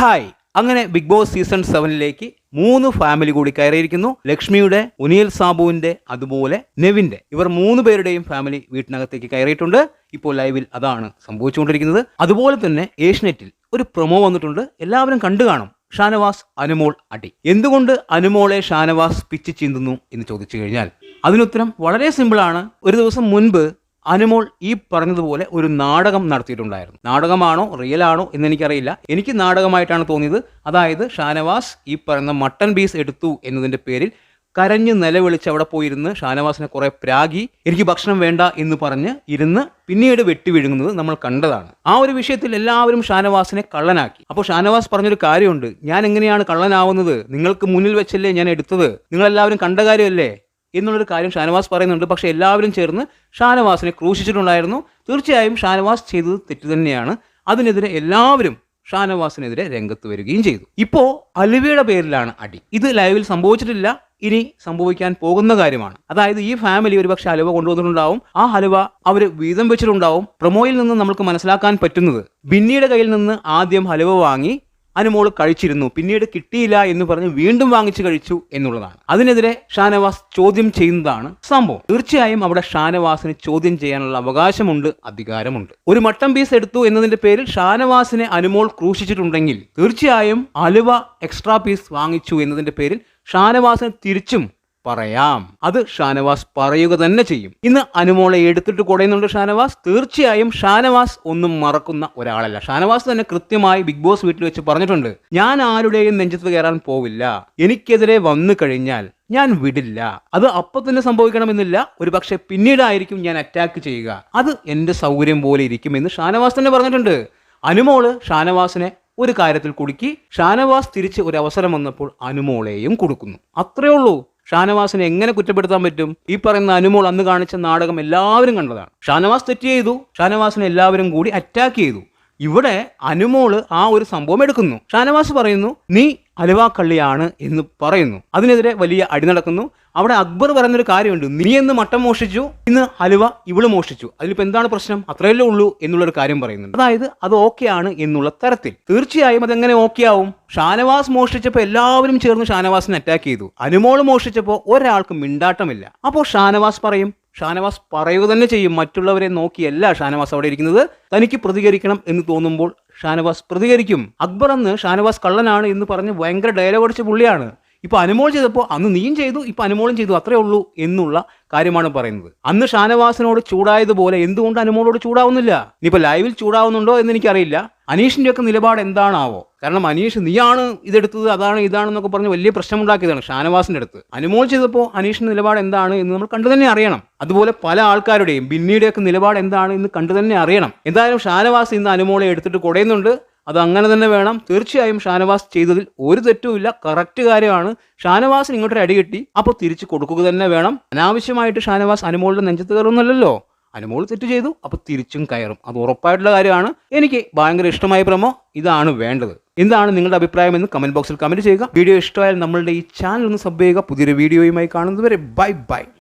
Hi, അങ്ങനെ big boss season 7ലേക്ക് 3 family കൂടി കയറിയിരിക്കുന്നു. ലക്ഷ്മിയുടെ, ഉനിയൽ സാബുവിന്റെ, അതുപോലെ നെവിന്റെ. ഇവർ 3 പേരുടെയും ഫാമിലി വീട്ടിനകത്തേക്ക് കയറിയിട്ടുണ്ട്. ഇപ്പോൾ ലൈവിൽ അതാണ് സംഭവിച്ചുകൊണ്ടിരിക്കുന്നത്. അതുപോലെ തന്നെ ഏഷ്യനെറ്റിൽ ഒരു പ്രൊമോ വന്നിട്ടുണ്ട്, എല്ലാവരും കണ്ടു കാണും. ഷാനവാസ് അനുമോൾ അടി. എന്തുകൊണ്ട് അനുമോളെ ഷാനവാസ് പിച്ച് ചീന്തുന്നു എന്ന് ചോദിച്ചു കഴിഞ്ഞാൽ അതിനുത്തരം വളരെ സിമ്പിളാണ്. ഒരു ദിവസം മുൻപ് അനുമോൾ ഈ പറഞ്ഞതുപോലെ ഒരു നാടകം നടത്തിയിട്ടുണ്ടായിരുന്നു. നാടകമാണോ റിയൽ ആണോ എന്ന് എനിക്കറിയില്ല. എനിക്ക് നാടകമായിട്ടാണ് തോന്നിയത്. അതായത് ഷാനവാസ് ഈ പറയുന്ന മട്ടൺ പീസ് എടുത്തു എന്നതിൻ്റെ പേരിൽ കരഞ്ഞ് നിലവിളിച്ച് അവിടെ പോയിരുന്ന് ഷാനവാസിനെ കുറെ പ്രാഗി, എനിക്ക് ഭക്ഷണം വേണ്ട എന്ന് പറഞ്ഞ് ഇരുന്ന് പിന്നീട് വെട്ടി വിഴുങ്ങുന്നത് നമ്മൾ കണ്ടതാണ്. ആ ഒരു വിഷയത്തിൽ എല്ലാവരും ഷാനവാസിനെ കള്ളനാക്കി. അപ്പോൾ ഷാനവാസ് പറഞ്ഞൊരു കാര്യമുണ്ട്, ഞാൻ എങ്ങനെയാണ് കള്ളനാവുന്നത്, നിങ്ങൾക്ക് മുന്നിൽ വെച്ചല്ലേ ഞാൻ എടുത്തത്, നിങ്ങളെല്ലാവരും കണ്ട കാര്യമല്ലേ എന്നുള്ളൊരു കാര്യം ഷാനവാസ് പറയുന്നുണ്ട്. പക്ഷേ എല്ലാവരും ചേർന്ന് ഷാനവാസിനെ ക്രൂശിച്ചിട്ടുണ്ടായിരുന്നു. തീർച്ചയായും ഷാനവാസ് ചെയ്തത് തെറ്റ് തന്നെയാണ്. അതിനെതിരെ എല്ലാവരും ഷാനവാസിനെതിരെ രംഗത്ത് വരികയും ചെയ്തു. ഇപ്പോൾ അലുവയുടെ പേരിലാണ് അടി. ഇത് ലൈവിൽ സംഭവിച്ചിട്ടില്ല, ഇനി സംഭവിക്കാൻ പോകുന്ന കാര്യമാണ്. അതായത് ഈ ഫാമിലി ഒരുപക്ഷെ ഹലുവ കൊണ്ടുവന്നിട്ടുണ്ടാവും. ആ ഹലുവ അവർ വീതം വെച്ചിട്ടുണ്ടാവും. പ്രൊമോയിൽ നിന്ന് നമുക്ക് മനസ്സിലാക്കാൻ പറ്റുന്നത് ബിന്നിയുടെ കയ്യിൽ നിന്ന് ആദ്യം ഹലുവ വാങ്ങി അനുമോൾ കഴിച്ചിരുന്നു, പിന്നീട് കിട്ടിയില്ല എന്ന് പറഞ്ഞ് വീണ്ടും വാങ്ങിച്ചു കഴിച്ചു എന്നുള്ളതാണ്. അതിനെതിരെ ഷാനവാസ് ചോദ്യം ചെയ്യുന്നതാണ് സംഭവം. തീർച്ചയായും അവിടെ ഷാനവാസിന് ചോദ്യം ചെയ്യാനുള്ള അവകാശമുണ്ട്, അധികാരമുണ്ട്. ഒരു മട്ടൺ പീസ് എടുത്തു എന്നതിന്റെ പേരിൽ ഷാനവാസിനെ അനുമോൾ ക്രൂശിച്ചിട്ടുണ്ടെങ്കിൽ തീർച്ചയായും അലുവ എക്സ്ട്രാ പീസ് വാങ്ങിച്ചു എന്നതിന്റെ പേരിൽ ഷാനവാസിന് തിരിച്ചും പറയാം. അത് ഷാനവാസ് പറയുക തന്നെ ചെയ്യും. ഇന്ന് അനുമോളെ എടുത്തിട്ട് കൊടുയുന്നുണ്ട് ഷാനവാസ്. തീർച്ചയായും ഷാനവാസ് ഒന്നും മറക്കുന്ന ഒരാളല്ല. ഷാനവാസ് തന്നെ കൃത്യമായി ബിഗ് ബോസ് വീട്ടിൽ വെച്ച് പറഞ്ഞിട്ടുണ്ട്, ഞാൻ ആരുടെയും നെഞ്ചത്ത് കയറാൻ പോവില്ല, എനിക്കെതിരെ വന്നു കഴിഞ്ഞാൽ ഞാൻ വിടില്ല. അത് അപ്പൊ തന്നെ സംഭവിക്കണമെന്നില്ല, ഒരു പക്ഷെ പിന്നീടായിരിക്കും ഞാൻ അറ്റാക്ക് ചെയ്യുക, അത് എന്റെ സൗകര്യം പോലെ ഇരിക്കുമെന്ന് ഷാനവാസ് തന്നെ പറഞ്ഞിട്ടുണ്ട്. അനുമോള് ഷാനവാസിനെ ഒരു കാര്യത്തിൽ കുടുക്കി. ഷാനവാസ് തിരിച്ച് ഒരു അവസരം വന്നപ്പോൾ അനുമോളെയും കൊടുക്കുന്നു. അത്രേ ഉള്ളൂ. ഷാനവാസിനെ എങ്ങനെ കുറ്റപ്പെടുത്താൻ പറ്റും? ഈ പറയുന്ന അനുമോൾ അന്ന് കാണിച്ച നാടകം എല്ലാവരും കണ്ടതാണ്. ഷാനവാസ് തെറ്റ് ചെയ്തു, ഷാനവാസിനെ എല്ലാവരും കൂടി അറ്റാക്ക് ചെയ്തു. ഇവിടെ അനുമോള് ആ ഒരു സംഭവം എടുക്കുന്നു. ഷാനവാസ് പറയുന്നു, നീ അലുവാക്കള്ളിയാണ് എന്ന് പറയുന്നു. അതിനെതിരെ വലിയ അടി നടക്കുന്നു. അവിടെ അക്ബർ പറയുന്നൊരു കാര്യമുണ്ട്, നീ എന്ന് മട്ടം മോഷ്ടിച്ചു, ഇന്ന് ഹലുവ ഇവള് മോഷ്ടിച്ചു, അതിലിപ്പോൾ എന്താണ് പ്രശ്നം, അത്രയല്ലേ ഉള്ളൂ എന്നുള്ളൊരു കാര്യം പറയുന്നുണ്ട്. അതായത് അത് ഓക്കെ ആണ് എന്നുള്ള തരത്തിൽ. തീർച്ചയായും അതെങ്ങനെ ഓക്കെ ആവും? ഷാനവാസ് മോഷ്ടിച്ചപ്പോൾ എല്ലാവരും ചേർന്ന് ഷാനവാസിനെ അറ്റാക്ക് ചെയ്തു. അനുമോള് മോഷ്ടിച്ചപ്പോൾ ഒരാൾക്ക് മിണ്ടാട്ടമില്ല. അപ്പോൾ ഷാനവാസ് പറയും, ഷാനവാസ് പറയുക തന്നെ ചെയ്യും. മറ്റുള്ളവരെ നോക്കിയല്ല ഷാനവാസ് അവിടെ ഇരിക്കുന്നത്. തനിക്ക് പ്രതികരിക്കണം എന്ന് തോന്നുമ്പോൾ ഷാനവാസ് പ്രതികരിക്കും. അക്ബർ അന്ന് ഷാനവാസ് കള്ളനാണ് എന്ന് പറഞ്ഞ് ഭയങ്കര ഡയലോഗ് അടിച്ച പുള്ളിയാണ്. ഇപ്പൊ അനുമോൾ ചെയ്തപ്പോൾ അന്ന് നീയും ചെയ്തു, ഇപ്പൊ അനുമോളും ചെയ്തു, അത്രേ ഉള്ളൂ എന്നുള്ള കാര്യമാണ് പറയുന്നത്. അന്ന് ഷാനവാസിനോട് ചൂടായതുപോലെ എന്തുകൊണ്ട് അനുമോളോട് ചൂടാവുന്നില്ല? ഇനിയിപ്പോൾ ലൈവിൽ ചൂടാവുന്നുണ്ടോ എന്ന് എനിക്കറിയില്ല. അനീഷിന്റെ ഒക്കെ നിലപാട് എന്താണാവോ? കാരണം അനീഷ് നീയാണ് ഇതെടുത്തത്, അതാണ് ഇതാണെന്നൊക്കെ പറഞ്ഞ് വലിയ പ്രശ്നമുണ്ടാക്കിയതാണ് ഷാനവാസിന്റെ അടുത്ത്. അനുമോൾ ചെയ്തപ്പോൾ അനീഷിന്റെ നിലപാട് എന്താണ് എന്ന് നമ്മൾ കണ്ടു തന്നെ അറിയണം. അതുപോലെ പല ആൾക്കാരുടെയും ബിന്നിയുടെയൊക്കെ നിലപാട് എന്താണ് എന്ന് കണ്ടു തന്നെ അറിയണം. എന്തായാലും ഷാനവാസ് ഇന്ന് അനുമോളെ എടുത്തിട്ട് കൊടുയുന്നുണ്ട്. അത് അങ്ങനെ തന്നെ വേണം. തീർച്ചയായും ഷാനവാസ് ചെയ്തതിൽ ഒരു തെറ്റുമില്ല, കറക്റ്റ് കാര്യമാണ്. ഷാനവാസിന് ഇങ്ങോട്ടൊരു അടി കിട്ടി, അപ്പോൾ തിരിച്ചു കൊടുക്കുക തന്നെ വേണം. അനാവശ്യമായിട്ട് ഷാനവാസ് അനുമോളുടെ നെഞ്ചത്ത് കയറുന്നല്ലോ. അനുമോൾ തെറ്റ് ചെയ്തു, അപ്പോൾ തിരിച്ചും കയറും, അത് ഉറപ്പായിട്ടുള്ള കാര്യമാണ്. എനിക്ക് ഭയങ്കര ഇഷ്ടമായ പ്രമോ, ഇതാണ് വേണ്ടത്. എന്താണ് നിങ്ങളുടെ അഭിപ്രായം എന്ന് കമന്റ് ബോക്സിൽ കമന്റ് ചെയ്യുക. വീഡിയോ ഇഷ്ടമായാൽ നമ്മളുടെ ഈ ചാനൽ ഒന്ന് സബ് ചെയ്യുക. പുതിയൊരു വീഡിയോയുമായി കാണുന്നതുവരെ ബൈ ബൈ.